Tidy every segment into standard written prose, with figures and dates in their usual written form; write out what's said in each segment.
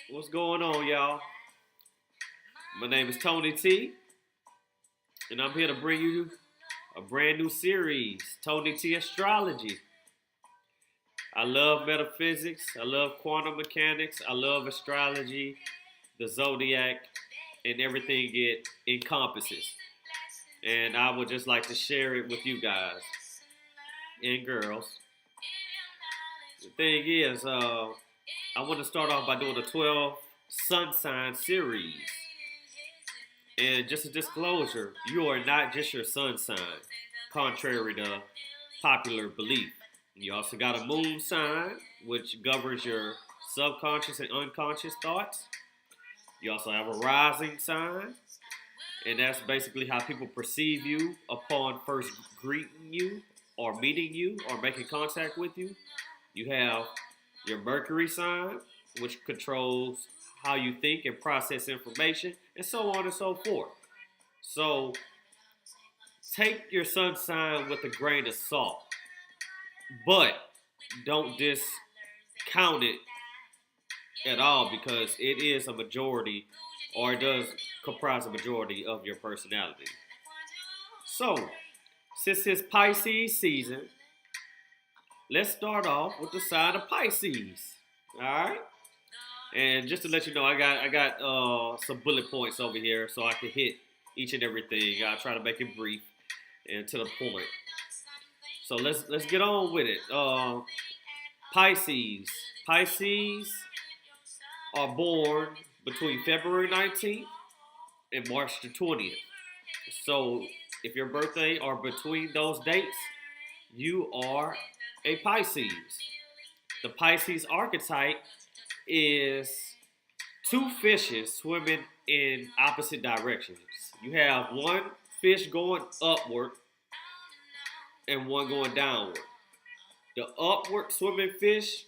What's going on, y'all? My name is Tony T, and I'm here to bring you a brand new series, Tony T Astrology. I love metaphysics, I love quantum mechanics, I love astrology, the zodiac, and everything it encompasses. And I would just like to share it with you guys and girls. The thing is, I want to start off by doing a 12 sun sign series. And just a disclosure, you are not just your sun sign, contrary to popular belief. You also got a moon sign, which governs your subconscious and unconscious thoughts. You also have a rising sign, and that's basically how people perceive you upon first greeting you, or meeting you, or making contact with you. You have your Mercury sign, which controls how you think and process information, and so on and so forth. So take your sun sign with a grain of salt, but don't discount it at all because it is a majority, or it does comprise a majority of your personality. So, since it's Pisces season, let's start off with the sign of Pisces. All right. And just to let you know, I got some bullet points over here so I can hit each and everything. I'll try to make it brief and to the point. So let's get on with it. Pisces. Pisces are born between February 19th and March the 20th. So if your birthday are between those dates, you are a Pisces. The Pisces archetype is two fishes swimming in opposite directions. You have one fish going upward and one going downward. The upward swimming fish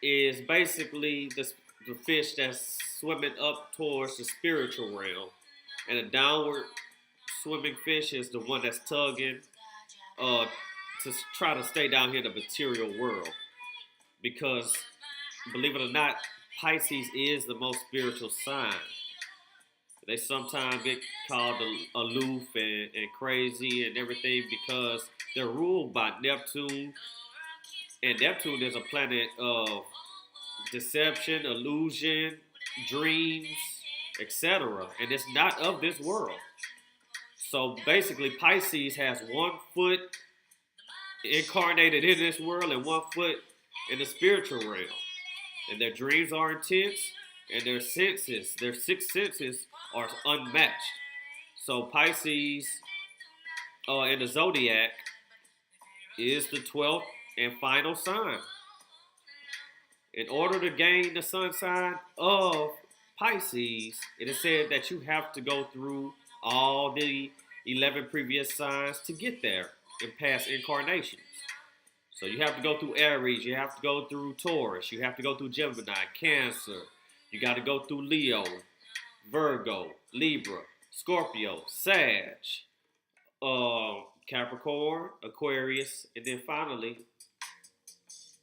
is basically the fish that's swimming up towards the spiritual realm, and the downward swimming fish is the one that's tugging to try to stay down here in the material world. Because, believe it or not, Pisces is the most spiritual sign. They sometimes get called aloof and crazy and everything because they're ruled by Neptune. And Neptune is a planet of deception, illusion, dreams, etc. And it's not of this world. So basically, Pisces has one foot incarnated in this world and one foot in the spiritual realm. And their dreams are intense, and their six senses are unmatched. So Pisces in the zodiac is the 12th and final sign. In order to gain the sun sign of Pisces, it is said that you have to go through all the 11 previous signs to get there in past incarnations. So you have to go through Aries, you have to go through Taurus, you have to go through Gemini, Cancer, you got to go through Leo, Virgo, Libra, Scorpio, Sag, Capricorn, Aquarius, and then finally,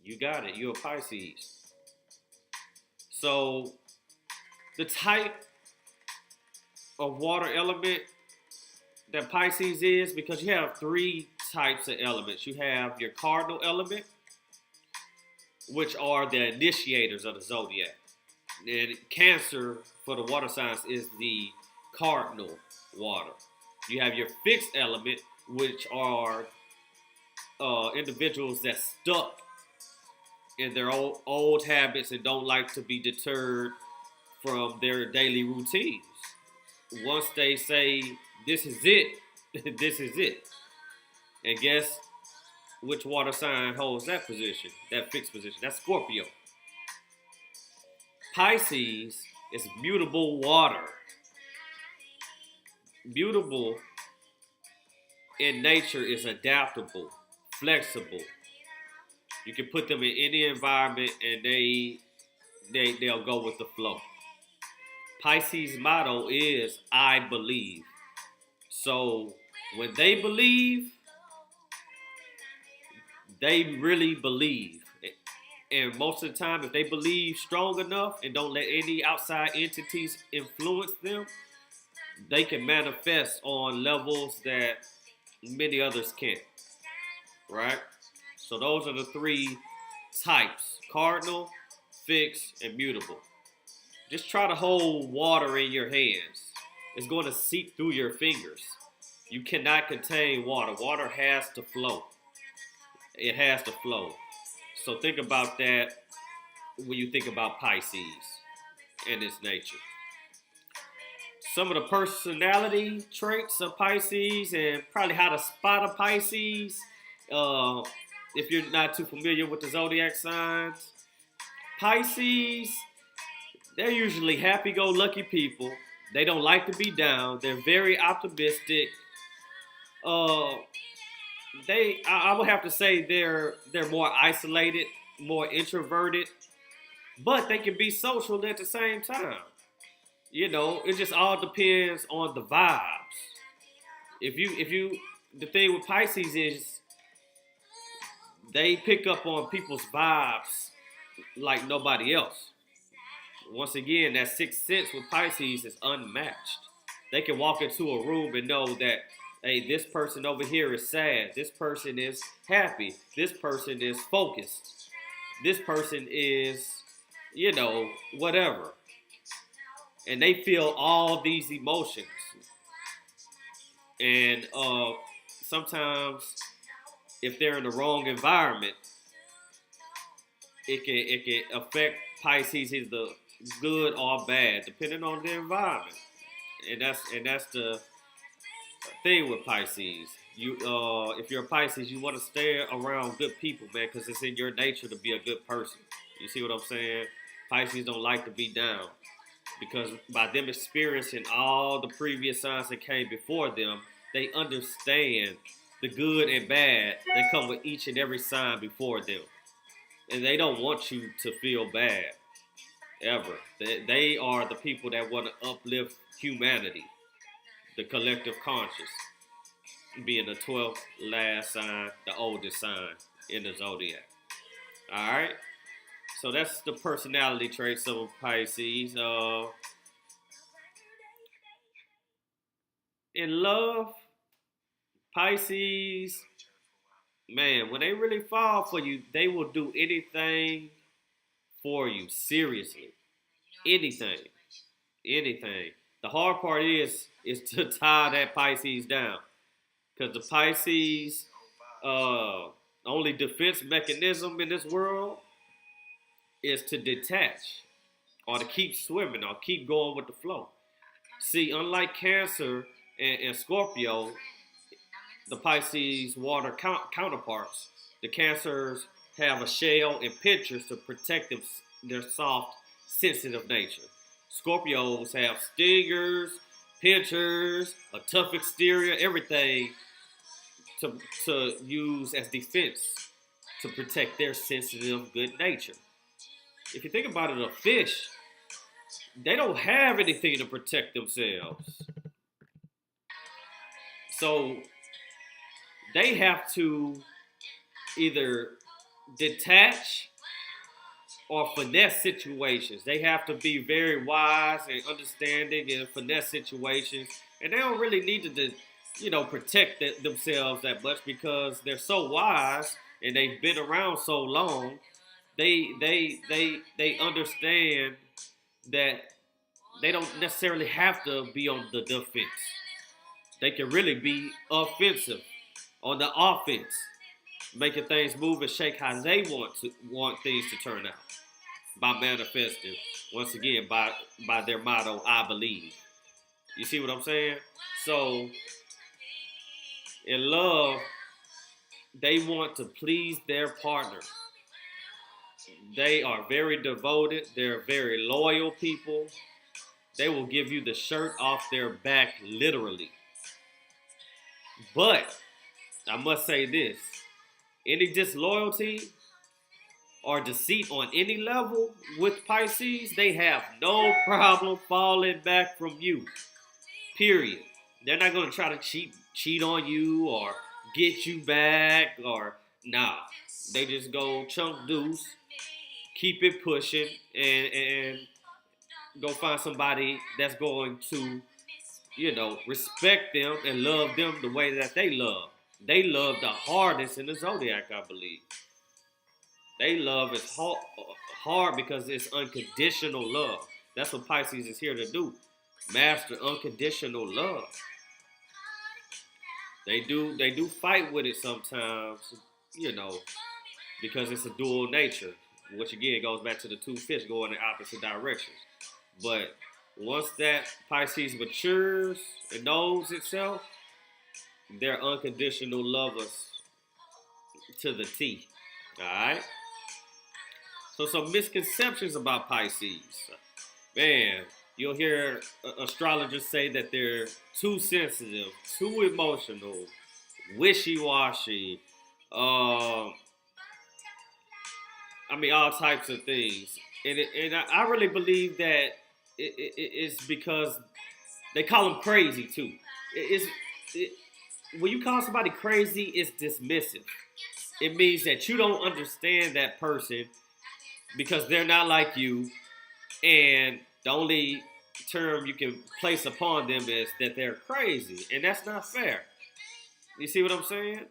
you got it, you're a Pisces. So the type of water element that Pisces is, because you have three types of elements. You have your cardinal element, which are the initiators of the zodiac. And Cancer for the water signs is the cardinal water. You have your fixed element, which are individuals that stuck in their old habits and don't like to be deterred from their daily routines. Once they say, this is it, this is it. And guess which water sign holds that position, that fixed position? That's Scorpio. Pisces is mutable water. Mutable in nature is adaptable, flexible. You can put them in any environment and they'll go with the flow. Pisces' motto is I believe. So when they believe, they really believe. And most of the time, if they believe strong enough and don't let any outside entities influence them, they can manifest on levels that many others can't, right? So those are the three types: cardinal, fixed, and mutable. Just try to hold water in your hands. It's going to seep through your fingers. You cannot contain water. Water has to flow. It has to flow. So think about that when you think about Pisces and its nature. Some of the personality traits of Pisces and probably how to spot a Pisces. If you're not too familiar with the zodiac signs, Pisces, they're usually happy-go-lucky people. They don't like to be down. They're very optimistic. I would have to say they're more isolated, more introverted, but they can be social at the same time. You know, it just all depends on the vibes. The thing with Pisces is they pick up on people's vibes like nobody else. Once again, that sixth sense with Pisces is unmatched. They can walk into a room and know that, hey, this person over here is sad. This person is happy. This person is focused. This person is, whatever. And they feel all these emotions. And sometimes, if they're in the wrong environment, it can affect Pisces either good or bad, depending on the environment. And that's the thing with Pisces. If you're a Pisces, you want to stay around good people, man, because it's in your nature to be a good person. You see what I'm saying? Pisces don't like to be down, because by them experiencing all the previous signs that came before them, they understand the good and bad that come with each and every sign before them. And they don't want you to feel bad, ever. They are the people that want to uplift humanity, the collective conscious, being the 12th last sign, the oldest sign in the zodiac. All right? So that's the personality traits of Pisces. In love, Pisces, man, when they really fall for you, they will do anything for you. Seriously. Anything. Anything. The hard part is to tie that Pisces down. Because the Pisces only defense mechanism in this world is to detach or to keep swimming or keep going with the flow. See, unlike Cancer and Scorpio, the Pisces water counterparts, the Cancers have a shell and pinchers to protect their soft, sensitive nature. Scorpios have stingers, pinchers, a tough exterior, everything to use as defense to protect their sensitive, good nature. If you think about it, a fish, they don't have anything to protect themselves. So they have to either detach or finesse situations. They have to be very wise and understanding and finesse situations. And they don't really need to protect themselves that much, because they're so wise and they've been around so long. They understand that they don't necessarily have to be on the defense. They can really be offensive on the offense, making things move and shake how they want things to turn out by manifesting. Once again, by their motto, I believe. You see what I'm saying? So in love, they want to please their partner. They are very devoted. They're very loyal people. They will give you the shirt off their back, literally. But I must say this: any disloyalty or deceit on any level with Pisces, they have no problem falling back from you. Period. They're not going to try to cheat on you or get you back, or nah. They just go chunk deuce keep it pushing, and go find somebody that's going to, respect them and love them the way that they love. They love the hardest in the zodiac, I believe. They love is hard because it's unconditional love. That's what Pisces is here to do. Master unconditional love. They do fight with it sometimes, you know, because it's a dual nature, which again goes back to the two fish going in opposite directions. But once that Pisces matures and knows itself, they're unconditional lovers to the T. Alright? So some misconceptions about Pisces. Man, you'll hear astrologers say that they're too sensitive, too emotional, wishy-washy, all types of things. And I really believe that it's because they call them crazy too. When you call somebody crazy, it's dismissive. It means that you don't understand that person because they're not like you, and the only term you can place upon them is that they're crazy, and that's not fair. You see what I'm saying?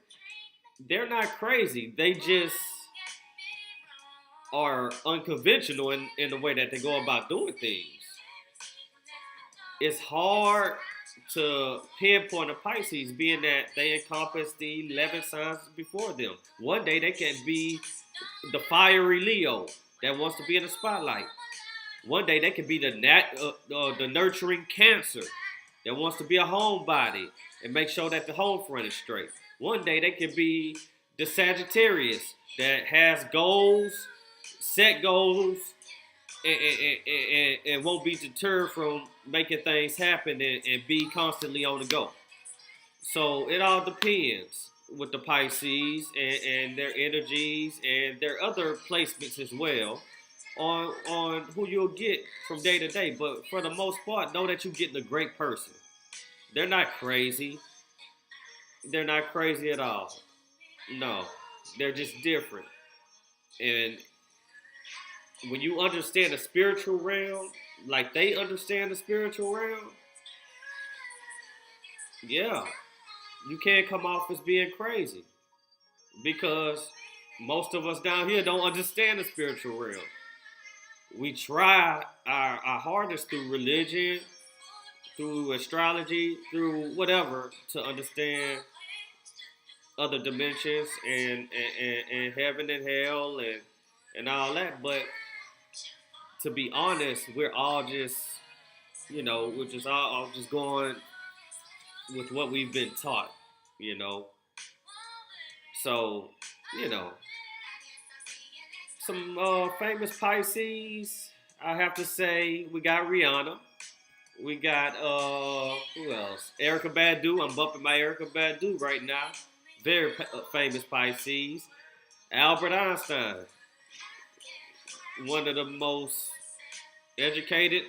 They're not crazy. They just are unconventional in the way that they go about doing things. It's hard to pinpoint a Pisces, being that they encompass the 11 signs before them. One day they can be the fiery Leo that wants to be in the spotlight. One day they could be the nurturing Cancer that wants to be a homebody and make sure that the home front is straight. One day they could be the Sagittarius that has goals, set goals, and won't be deterred from making things happen and be constantly on the go. So it all depends with the Pisces and their energies and their other placements as well on who you'll get from day to day. But for the most part, know that you're getting a great person. They're not crazy. They're not crazy at all. No, they're just different. And when you understand the spiritual realm, like they understand the spiritual realm, yeah, you can't come off as being crazy because most of us down here don't understand the spiritual realm. We try our hardest through religion, through astrology, through whatever to understand other dimensions and heaven and hell and all that. But to be honest, we're all just, we're just all just going with what we've been taught, you know. So, some famous Pisces, I have to say, we got Rihanna. We got, who else? Erykah Badu. I'm bumping my Erykah Badu right now. Very famous Pisces. Albert Einstein. One of the most educated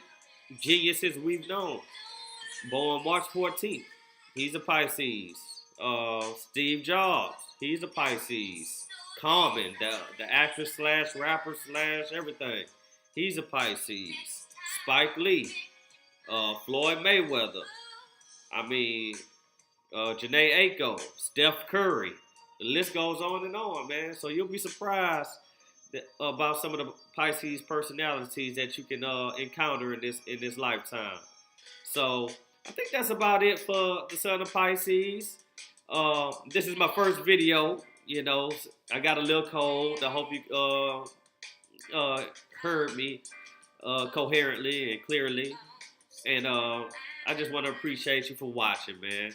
geniuses we've known. Born March 14th. He's a Pisces. Steve Jobs. He's a Pisces. Common, the actress slash rapper slash everything. He's a Pisces. Spike Lee. Floyd Mayweather. Janae Aiko. Steph Curry. The list goes on, man. So you'll be surprised about some of the Pisces personalities that you can encounter in this lifetime. So I think that's about it for the Son of Pisces. This is my first video. I got a little cold. I hope you heard me coherently and clearly. And I just want to appreciate you for watching, man.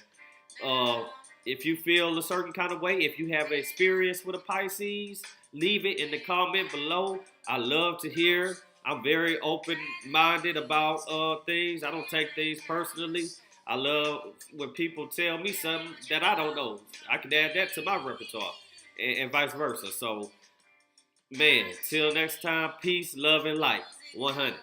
If you feel a certain kind of way, if you have experience with a Pisces, leave it in the comment below. I love to hear. I'm very open-minded about things. I don't take things personally. I love when people tell me something that I don't know. I can add that to my repertoire and vice versa. So, man, till next time, peace, love, and light. 100.